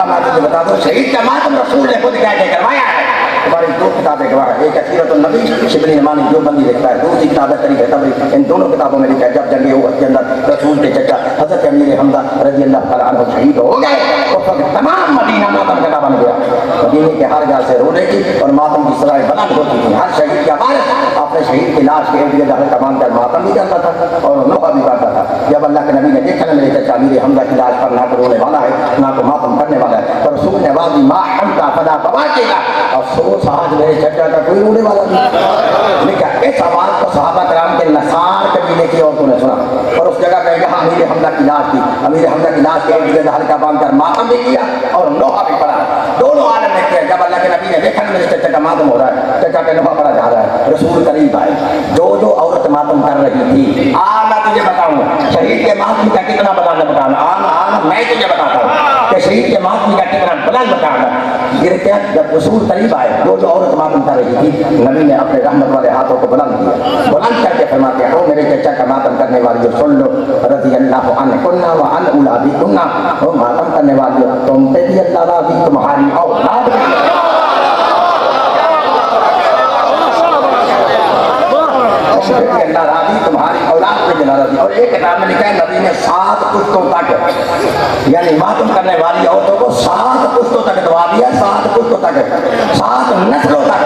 تجھے بتا دو شہید کا ماتم رسول نے خود کیا کروایا ہے. تمہاری دو کتابیں گواہ ہیں, ایک سیرت النبی شبلی نعمانی جو بندی لکھتا ہے, دوسری کتاب ہے تاریخ طبری. ان دونوں کتابوں میں لکھا ہے جب جنگ احد کے اندر رسول کے چچا حضرت امیر حمزہ رضی اللہ تعالیٰ عنہ شہید ہو گئے, اس وقت تمام مدینہ ماتم کا بن گیا. مدینے کے ہر گھر سے رونے کی اور ماتم کی سرائے بلند ہوتی تھی. ہر شہید کا وارث اپنے شہید کی لاش کے ارد گرد ہلکا باندھ کر ماتم بھی کرتا تھا اور نوحہ بھی کرتا تھا. جب اللہ کے نبی نے دیکھا نا میرے چچا امیر حمزہ کی لاش پر نہ تو رونے والا ہے نہ تو ماتم کرنے والا ہے, تو رسول نے واضح ما حمزہ فدا بواجے گا, افسوس آج میرے چچا کا کوئی رونے والا نہیں. لیکن اس آواز کو صحابہ کرام کے نصار قبیلے کی عورتوں نے سنا اور اس جگہ پہ جہاں امیر حمزہ کی لاش تھی, امیر حمزہ کی لاش کے ارد گرد ہلکا باندھ کر ماتم بھی کیا اور نوحہ بھی پڑا. دونوں عالم نے کیا. جب اللہ کے نبی نے دیکھا نا میرے چچا کا ماتم ہو رہا ہے, چچا کا نوحہ پڑا جا رہا ہے, رسول قریب آئے. جو عورت ماتم کر رہی تھی, میں تجھے بتاؤں شہید کے ماتم کا کتنا بلند بتانا, میں تجھے بتاتا ہوں کہ شہید کے ماتم کا کتنا بلند بتانا. جب رسول قریب آئے, جو عورت ماتم کر رہی تھی, نبی نے اپنے رحمت والے ہاتھوں کو بلند کیا, بلند کر کے فرماتے ہیں, او میرے چچا کا ماتم کرنے والی سن لو, رضی اللہ عنکنا وعن اولادکنا, او ماتم کرنے والی تم پہ بھی اللہ راضی, تمہاری اولاد بھی اللہ راضی, تمہاری اولاد پہ بھی راضی. اور ایک کتاب میں لکھا ہے نبی نے 7 پشتوں تک, یعنی ماتم کرنے والی عورتوں کو 7 پشتوں تک دعا دیا, 7 پشتوں تک, 7 نسلوں تک.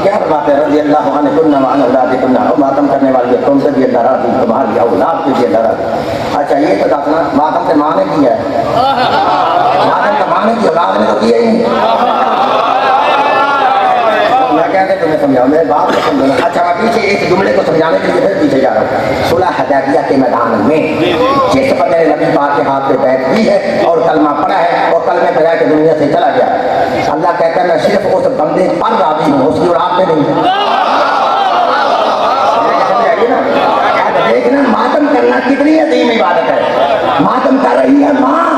کیا فرماتے ہیں رضی اللہ عنہ کننا وعن اولادکنا, ماتم کرنے والی تم سے بھی اللہ راضی, تمہاری اولاد سے بھی اللہ راضی. اچھا یہ تو دسنا ماتم سے ماں نے کیا ہے, ماتم کا ماں نے کی, اولاد نے تو کیا ہی نہیں. میں کہتے تمہیں سمجھاؤں, میرے بات کو سمجھنا. اچھا میں پیچھے ایک جملے کو سمجھانے کے لیے پھر پیچھے جا رہا ہوں. صلح حدیبیہ کے میدان میں جس بندے نے نبی پاک کے ہاتھ پہ بیعت کی ہے اور کلمہ پڑھا ہے اور کلمے پہ جا کے دنیا سے چلا گیا, اللہ کہتا ہے میں صرف اس بندے پر راضی ہوں, اس کی اولاد پہ نہیں. دیکھنا ماتم کرنا کتنی عظیم عبادت ہے. ماتم کر رہی ہے ماں,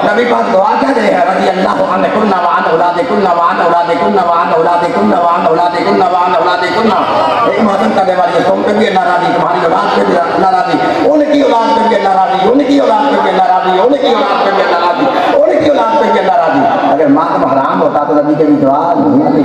نبی پاک دعا کیا دے ہے, رضی اللہ عنکنا وعن اولادکنا وعن اولادکنا وعن اولادکنا وعن اولادکنا وعن اولادکنا. ایک ماتم کرنے والی تم پہ بھی اللہ راضی, تمہاری اولاد پہ بھی اللہ راضی, ان کی اولاد پہ بھی اللہ راضی, ان کی اولاد پہ بھی اللہ راضی, ان کی اولاد پہ بھی اللہ راضی, ان کی اولاد پہ بھی اللہ راضی. اگر ماتم حرام ہوتا تو نبی کے بھی دعا نہیں آتی.